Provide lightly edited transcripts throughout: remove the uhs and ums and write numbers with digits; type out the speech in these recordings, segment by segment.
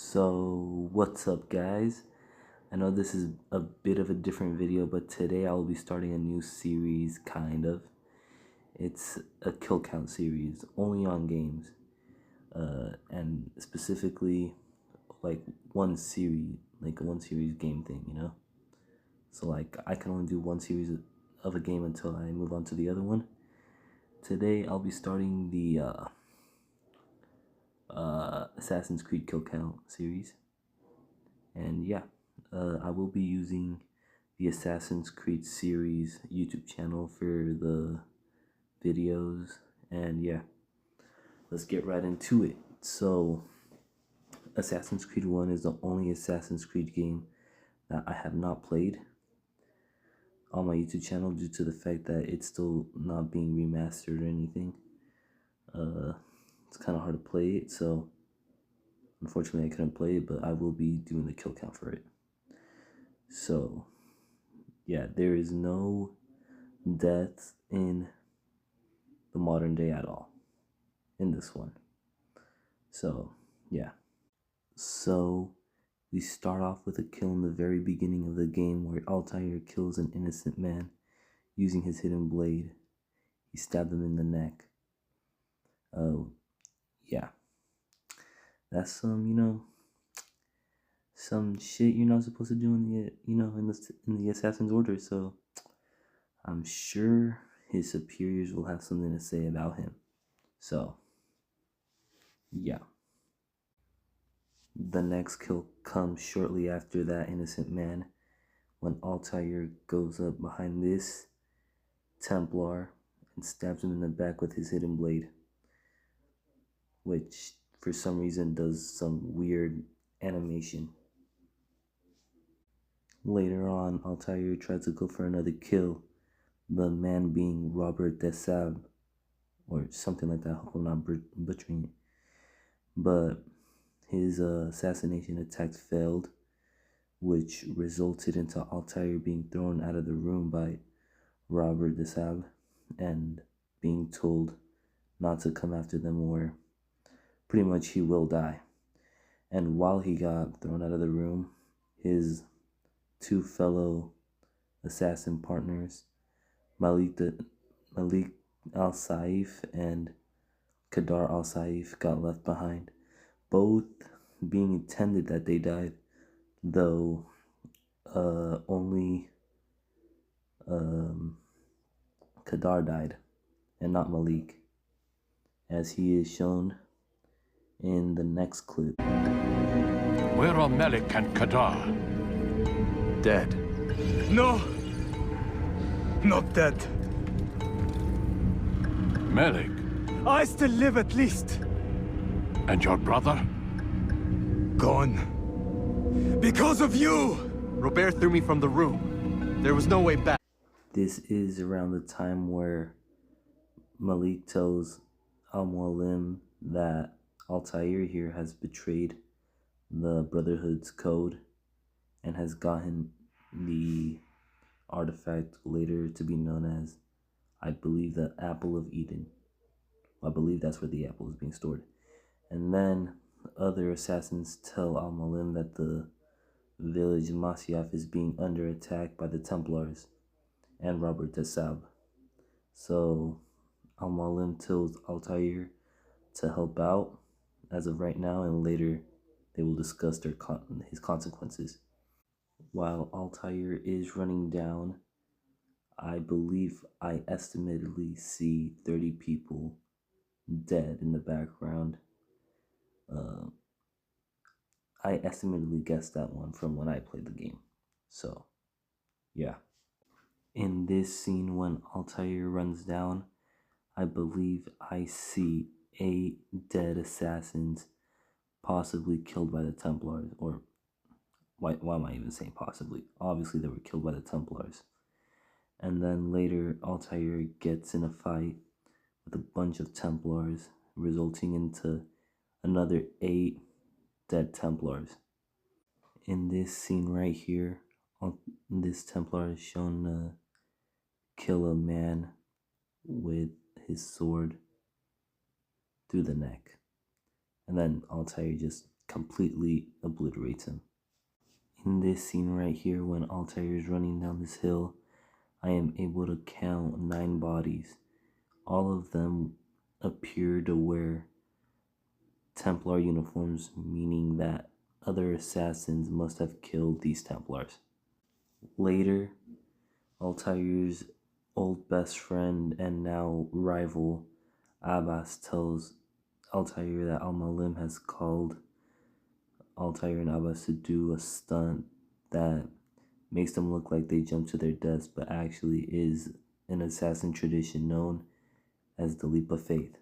So, what's up, guys? I know this is a bit of a different video, but today I will be starting a new series, kind of. It's a kill count series, only on games, and specifically, like one series, like a one series game thing, you know? So, like, I can only do one series of a game until I move on to the other one. Today, I'll be starting the Assassin's Creed Kill Count series. And yeah, I will be using the Assassin's Creed series YouTube channel for the videos. And yeah, let's get right into it. So, Assassin's Creed 1 is the only Assassin's Creed game that I have not played on my YouTube channel due to the fact that it's still not being remastered or anything. It's kind of hard to play it, so unfortunately I couldn't play it, but I will be doing the kill count for it. So, yeah, there is no death in the modern day at all in this one. So, yeah. So, we start off with a kill in the very beginning of the game where Altair kills an innocent man using his hidden blade. He stabbed him in the neck. Yeah. That's some shit you're not supposed to do in the Assassin's Order, so I'm sure his superiors will have something to say about him. So, yeah. The next kill comes shortly after that innocent man when Altair goes up behind this Templar and stabs him in the back with his hidden blade, which for some reason does some weird animation. Later on, Altair tries to go for another kill, the man being Robert Desab, or something like that. I hope I'm not butchering it. But his assassination attack failed, which resulted into Altair being thrown out of the room by Robert Desab and being told not to come after them, or pretty much he will die. And while he got thrown out of the room, his two fellow assassin partners, Malik al-Saif and Kadar al-Saif, got left behind, both being intended that they died, though only Kadar died and not Malik, as he is shown in the next clip. Where are Malik and Kadar? Dead. No! Not dead. Malik? I still live at least. And your brother? Gone. Because of you! Robert threw me from the room. There was no way back. This is around the time where Malik tells Al-Mualim that Altair here has betrayed the Brotherhood's code and has gotten the artifact later to be known as, I believe, the Apple of Eden. I believe that's where the apple is being stored. And then other assassins tell Al-Mualim that the village Masyaf is being under attack by the Templars and Robert Desab. So Al-Mualim tells Altair to help out as of right now, and later they will discuss his consequences. While Altair is running down, I believe I estimatedly see 30 people dead in the background. I estimatedly guessed that one from when I played the game. So, yeah. In this scene, when Altair runs down, I believe I see 8 dead assassins, possibly killed by the Templars, or why am I even saying possibly? Obviously, they were killed by the Templars. And then later, Altair gets in a fight with a bunch of Templars, resulting into another 8 dead Templars. In this scene right here, this Templar is shown to kill a man with his sword through the neck. And then Altair just completely obliterates him. In this scene right here, when Altair is running down this hill, I am able to count 9 bodies. All of them appear to wear Templar uniforms, meaning that other assassins must have killed these Templars. Later, Altair's old best friend and now rival Abbas tells Altair that Al-Malim has called Altair and Abbas to do a stunt that makes them look like they jumped to their deaths, but actually is an assassin tradition known as the Leap of Faith.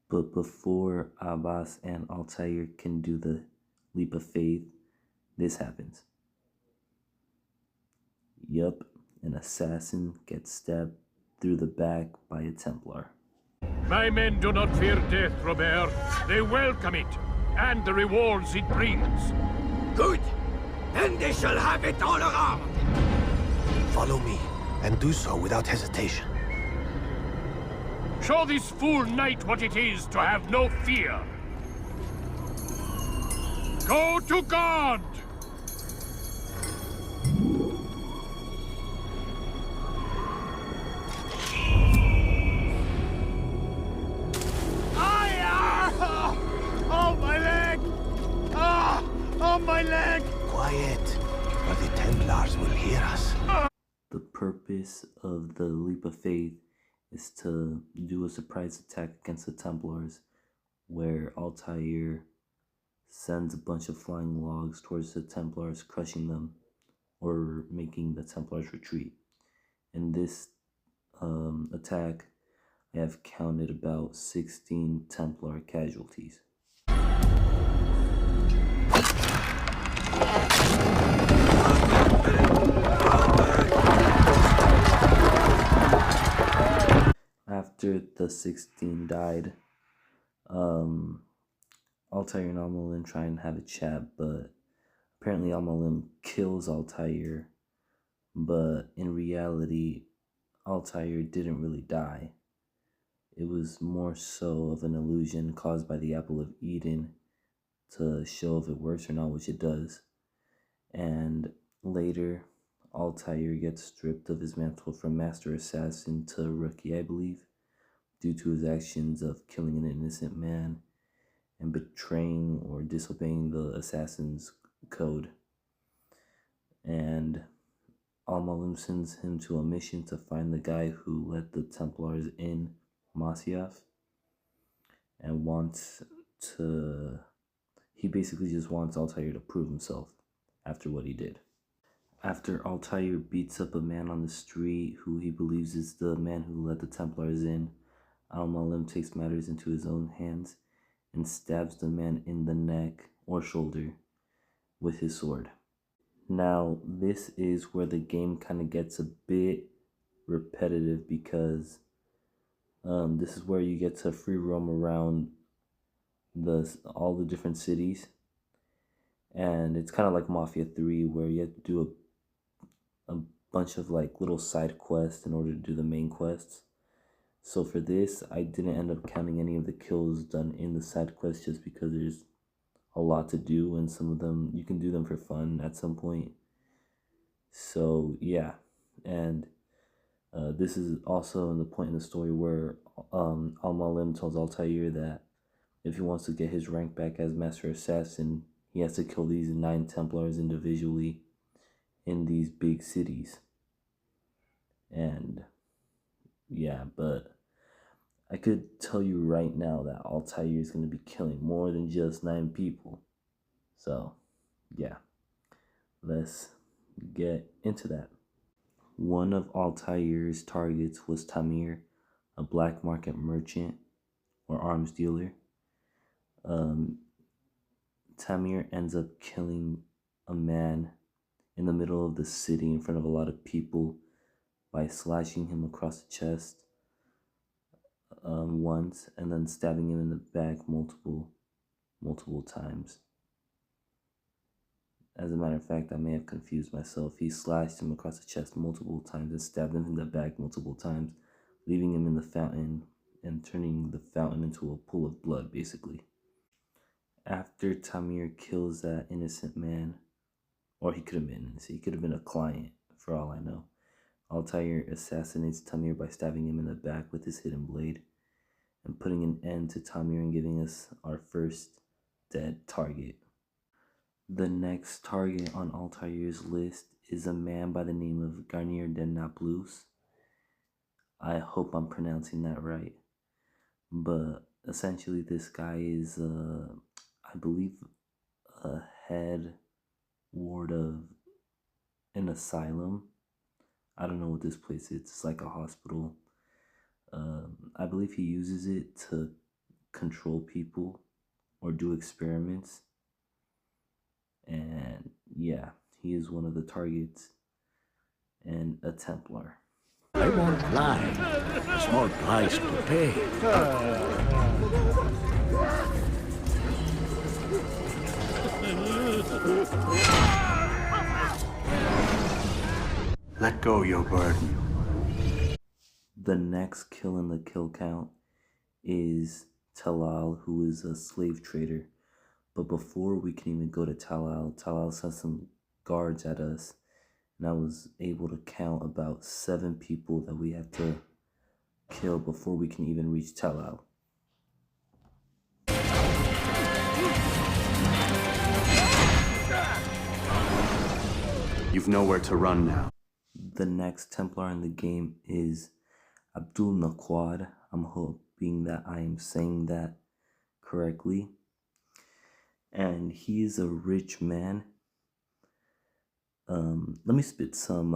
But before Abbas and Altair can do the Leap of Faith, this happens. Yup, an assassin gets stabbed through the back by a Templar. My men do not fear death, Robert. They welcome it, and the rewards it brings. Good! Then they shall have it all around! Follow me, and do so without hesitation. Show this fool knight what it is to have no fear. Go to God! Oh, my leg! Ah! Oh, my leg! Quiet, or the Templars will hear us. The purpose of the Leap of Faith is to do a surprise attack against the Templars, where Altair sends a bunch of flying logs towards the Templars, crushing them, or making the Templars retreat. In this attack, I have counted about 16 Templar casualties. After the 16 died, Altair and Al-Malim try and have a chat, but apparently Al-Malim kills Altair, but in reality, Altair didn't really die. It was more so of an illusion caused by the Apple of Eden to show if it works or not, which it does. And later, Altair gets stripped of his mantle from Master Assassin to Rookie, I believe, due to his actions of killing an innocent man and betraying or disobeying the Assassin's code. And Al-Malim sends him to a mission to find the guy who let the Templars in Masyaf, and he basically just wants Altair to prove himself after what he did. After Altair beats up a man on the street who he believes is the man who let the Templars in, Al-Malim takes matters into his own hands and stabs the man in the neck or shoulder with his sword. Now, this is where the game kind of gets a bit repetitive, because this is where you get to free roam around all the different cities, and it's kind of like Mafia 3, where you have to do a bunch of like little side quests in order to do the main quests. So for this, I didn't end up counting any of the kills done in the side quests, just because there's a lot to do, and some of them you can do them for fun at some point. So yeah, and this is also in the point in the story where Al-Malim tells Altair that if he wants to get his rank back as Master Assassin, he has to kill these 9 Templars individually in these big cities. And yeah, but I could tell you right now that Altair is going to be killing more than just 9 people. So yeah, let's get into that. One of Altair's targets was Tamir, a black market merchant or arms dealer. Tamir ends up killing a man in the middle of the city in front of a lot of people by slashing him across the chest once, and then stabbing him in the back multiple times. As a matter of fact, I may have confused myself. He slashed him across the chest multiple times and stabbed him in the back multiple times, leaving him in the fountain and turning the fountain into a pool of blood, basically. After Tamir kills that innocent man, or he could have been innocent, he could have been a client for all I know. Altair assassinates Tamir by stabbing him in the back with his hidden blade and putting an end to Tamir and giving us our first dead target. The next target on Altair's list is a man by the name of Garnier de Naplouse. I hope I'm pronouncing that right. But essentially, this guy is, I believe, a head ward of an asylum. I don't know what this place is. It's like a hospital. I believe he uses it to control people or do experiments. And yeah, he is one of the targets and a Templar. I won't lie. Small price to pay. Let go your burden. The next kill in the kill count is Talal, who is a slave trader. But before we can even go to Talal sent some guards at us, and I was able to count about 7 people that we have to kill before we can even reach Talal. You've nowhere to run now. The next Templar in the game is Abdul Naquad. I'm hoping that I am saying that correctly. And he is a rich man. Let me spit some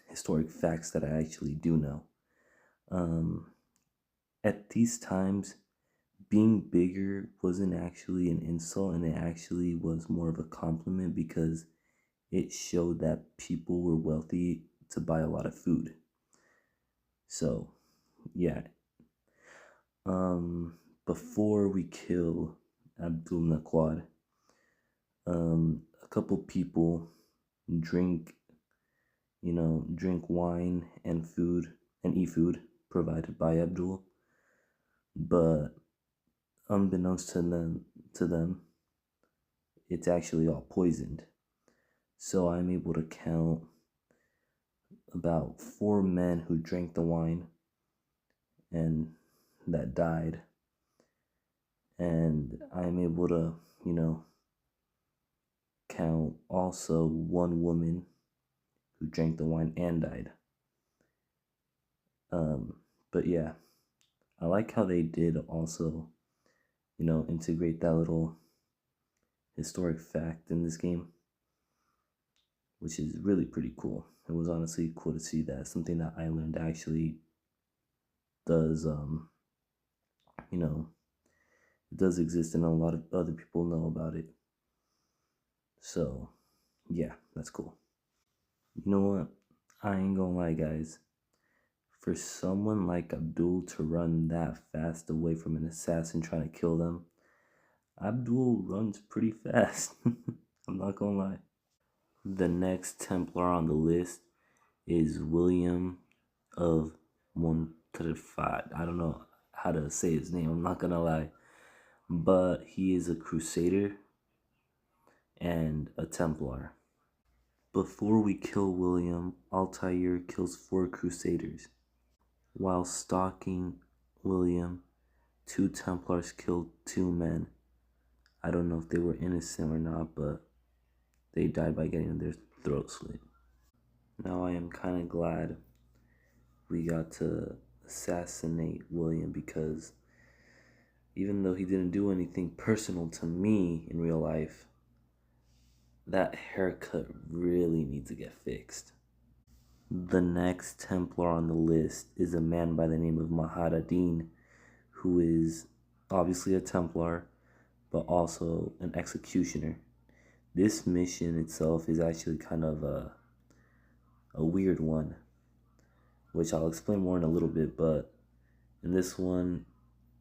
historic facts that I actually do know. At these times, being bigger wasn't actually an insult, and it actually was more of a compliment because it showed that people were wealthy to buy a lot of food. So, yeah. Before we kill Abdul Naquad, a couple people drink wine and food and eat food provided by Abdul, but unbeknownst to them, it's actually all poisoned. So I'm able to count about 4 men who drank the wine and that died. And I'm able to, count also 1 woman who drank the wine and died. But yeah, I like how they did also, integrate that little historic fact in this game, which is really pretty cool. It was honestly cool to see that. Something that I learned actually does, it does exist and a lot of other people know about it. So, yeah, that's cool. You know what? I ain't gonna lie, guys. For someone like Abdul to run that fast away from an assassin trying to kill them, Abdul runs pretty fast. I'm not gonna lie. The next Templar on the list is William of Montrefaut. I don't know how to say his name, I'm not gonna lie. But he is a crusader and a Templar. Before we kill William, Altair kills 4 crusaders. While stalking William, 2 Templars killed 2 men. I don't know if they were innocent or not, but they died by getting their throats slit. Now I am kind of glad we got to assassinate William, because even though he didn't do anything personal to me in real life, that haircut really needs to get fixed. The next Templar on the list is a man by the name of Mahad ad-Din, who is obviously a Templar, but also an executioner. This mission itself is actually kind of a weird one, which I'll explain more in a little bit, but in this one,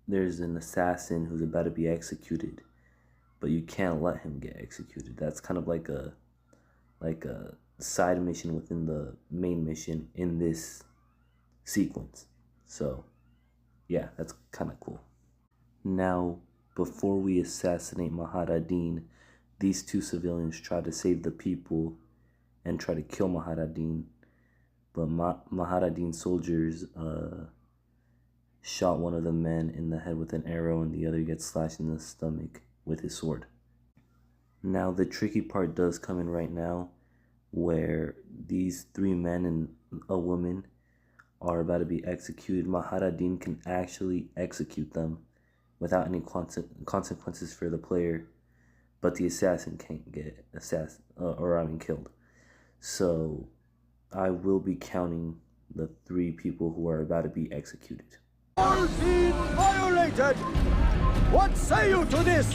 there's an assassin who's about to be executed, but you can't let him get executed. That's kind of like a side mission within the main mission in this sequence. So yeah, that's kind of cool. Now, before we assassinate Mahad ad-Din, these two civilians try to save the people and try to kill Mahad ad-Din. But Mahad ad-Din's soldiers shot one of the men in the head with an arrow, and the other gets slashed in the stomach with his sword. Now, the tricky part does come in right now, where these three men and a woman are about to be executed. Mahad ad-Din can actually execute them without any consequences for the player, but the assassin can't get killed. So I will be counting the three people who are about to be executed. All being violated! What say you to this?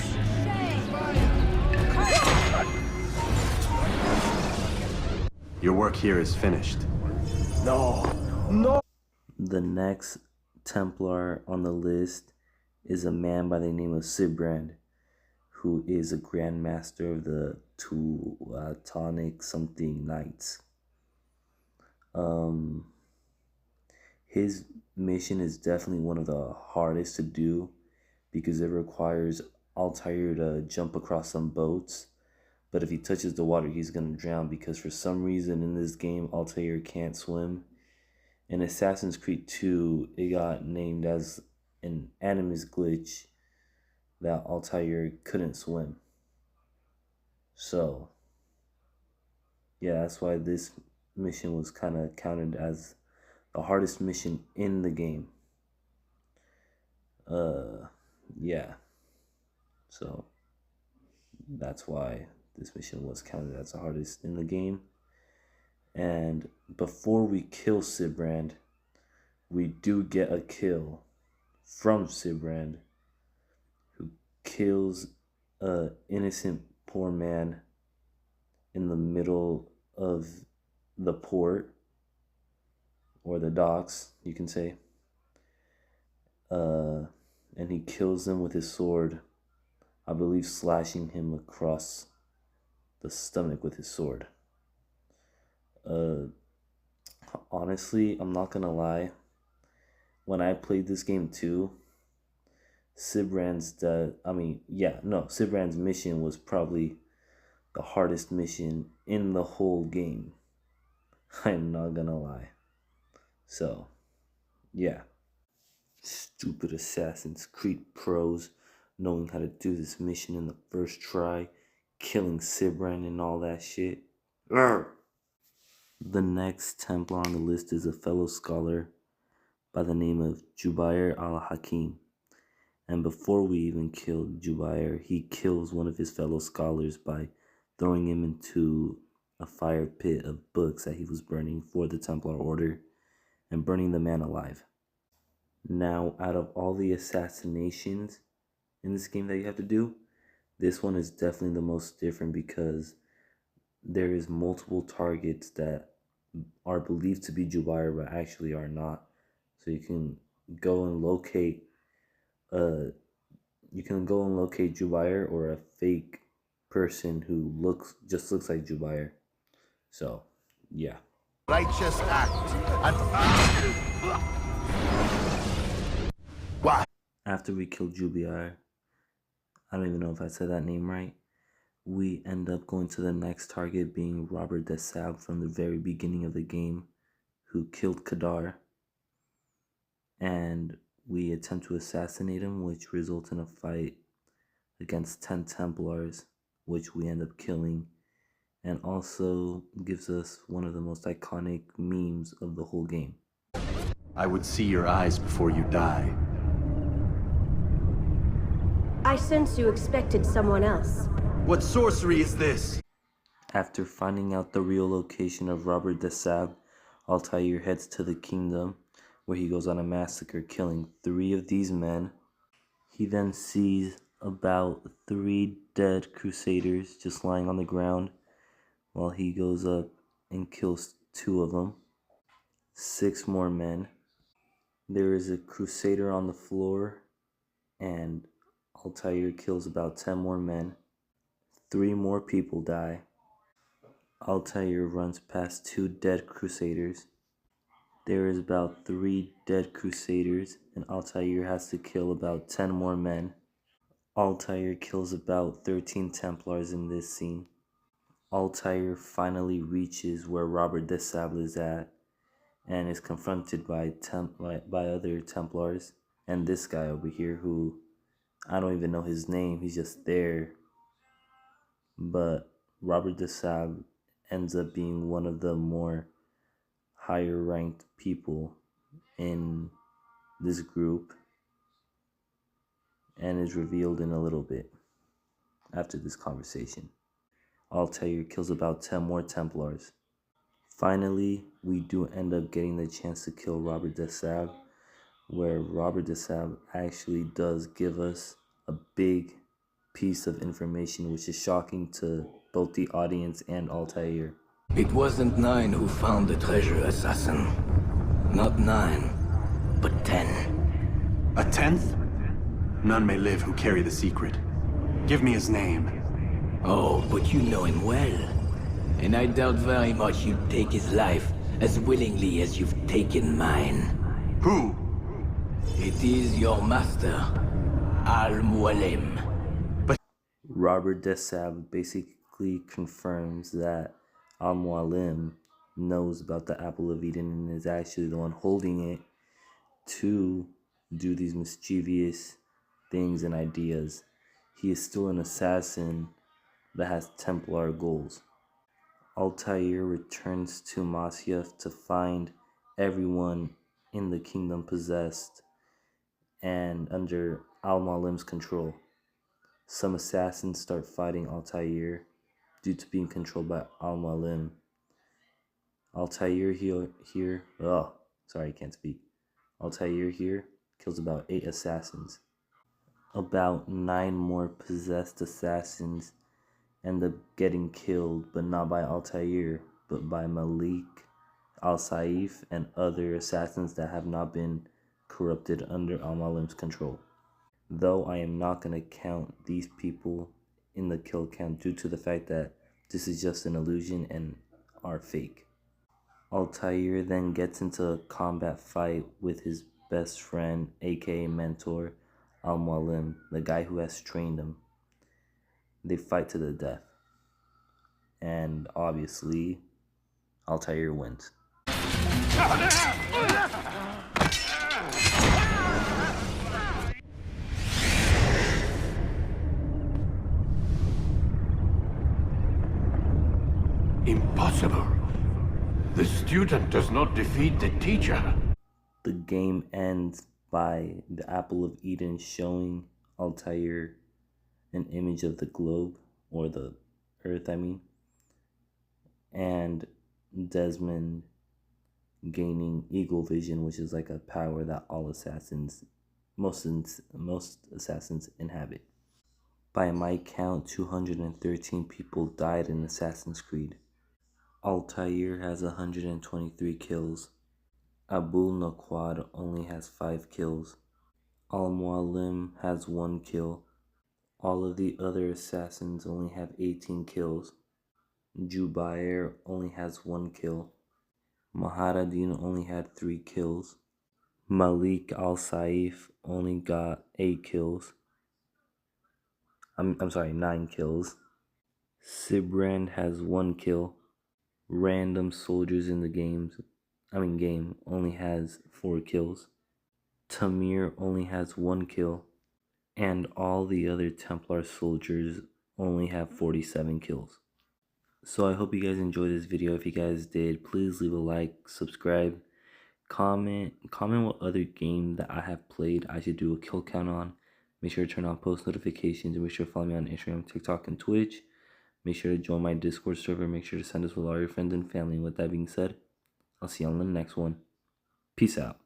Your work here is finished. No! The next Templar on the list is a man by the name of Sibrand, who is a Grand Master of the Teutonic something Knights. His mission is definitely one of the hardest to do because it requires Altair to jump across some boats. But if he touches the water, he's going to drown because for some reason in this game, Altair can't swim. In Assassin's Creed 2, it got named as an animus glitch that Altair couldn't swim. So, yeah, that's why this mission was kind of counted as the hardest mission in the game. Yeah. So, that's why this mission was counted as the hardest in the game. And before we kill Sibrand, we do get a kill from Sibrand, who kills an innocent poor man in the middle of the port, or the docks, you can say. And he kills him with his sword, I believe slashing him across the stomach with his sword. Honestly, I'm not gonna lie. When I played this game too, Sibrand's mission was probably the hardest mission in the whole game. I'm not gonna lie. So, yeah. Stupid Assassin's Creed pros knowing how to do this mission in the first try, killing Sibrand and all that shit. Urgh! The next Templar on the list is a fellow scholar by the name of Jubair al-Hakim. And before we even kill Jubair, he kills one of his fellow scholars by throwing him into a fire pit of books that he was burning for the Templar Order and burning the man alive. Now, out of all the assassinations in this game that you have to do, this one is definitely the most different because there is multiple targets that are believed to be Jubair but actually are not. So you can go and locate Jubair or a fake person who looks like Jubair. So, yeah. Righteous act. Why? After we kill Jubair, I don't even know if I said that name right, we end up going to the next target being Robert de Sab from the very beginning of the game, who killed Kadar. And we attempt to assassinate him, which results in a fight against 10 Templars, which we end up killing, and also gives us one of the most iconic memes of the whole game. I would see your eyes before you die. I sense you expected someone else. What sorcery is this? After finding out the real location of Robert de Sab, Altair heads to the kingdom, where he goes on a massacre, killing 3 of these men. He then sees about 3 dead crusaders just lying on the ground, while he goes up and kills 2 of them. 6 more men. There is a crusader on the floor, and Altair kills about 10 more men. 3 more people die. Altair runs past 2 dead crusaders. There is about 3 dead crusaders, and Altair has to kill about 10 more men. Altair kills about 13 Templars in this scene. Altair finally reaches where Robert de Sable is at and is confronted by other Templars and this guy over here who I don't even know his name, he's just there. But Robert de Sable ends up being one of the more higher ranked people in this group and is revealed in a little bit after this conversation. Altair kills about 10 more Templars. Finally, we do end up getting the chance to kill Robert de Sable, where Robert de Sable actually does give us a big piece of information which is shocking to both the audience and Altair. It wasn't 9 who found the treasure, assassin. Not 9, but 10. A 10th? None may live who carry the secret. Give me his name. Oh, but you know him well. And I doubt very much you'd take his life as willingly as you've taken mine. Who? It is your master, Al-Mualim. Robert de Sable basically confirms that Al-Mualim knows about the Apple of Eden and is actually the one holding it to do these mischievous things and ideas. He is still an assassin that has Templar goals. Altair returns to Masyaf to find everyone in the kingdom possessed and under Al-Mualim's control. Some assassins start fighting Altair due to being controlled by Al-Mualim. Altair Altair here kills about 8 assassins. About 9 more possessed assassins end up getting killed, but not by Altair, but by Malik, Al-Saif, and other assassins that have not been corrupted under Al-Mualim's control. Though I am not going to count these people in the kill count due to the fact that this is just an illusion and are fake. Altair then gets into a combat fight with his best friend, aka mentor, Al-Mualim, the guy who has trained him. They fight to the death. And obviously, Altair wins. Impossible. The student does not defeat the teacher. The game ends by the Apple of Eden showing Altair an image of the globe, or the earth, and Desmond gaining eagle vision, which is like a power that all assassins, most assassins inhabit. By my count, 213 people died in Assassin's Creed. Altair has 123 kills. Abul Naqad only has 5 kills. Al-Mualim has 1 kill. All of the other assassins only have 18 kills. Jubair only has 1 kill. Maharadin only had 3 kills. Malik Al-Saif only got 8 kills. I'm sorry, 9 kills. Sibrand has 1 kill. Random soldiers in the game only has 4 kills. Tamir only has 1 kill. And all the other Templar soldiers only have 47 kills. So I hope you guys enjoyed this video. If you guys did, please leave a like, subscribe, comment what other game that I have played I should do a kill count on. Make sure to turn on post notifications and make sure to follow me on Instagram, TikTok, and Twitch. Make sure to join my Discord server. Make sure to send us with all your friends and family. And with that being said, I'll see you on the next one. Peace out.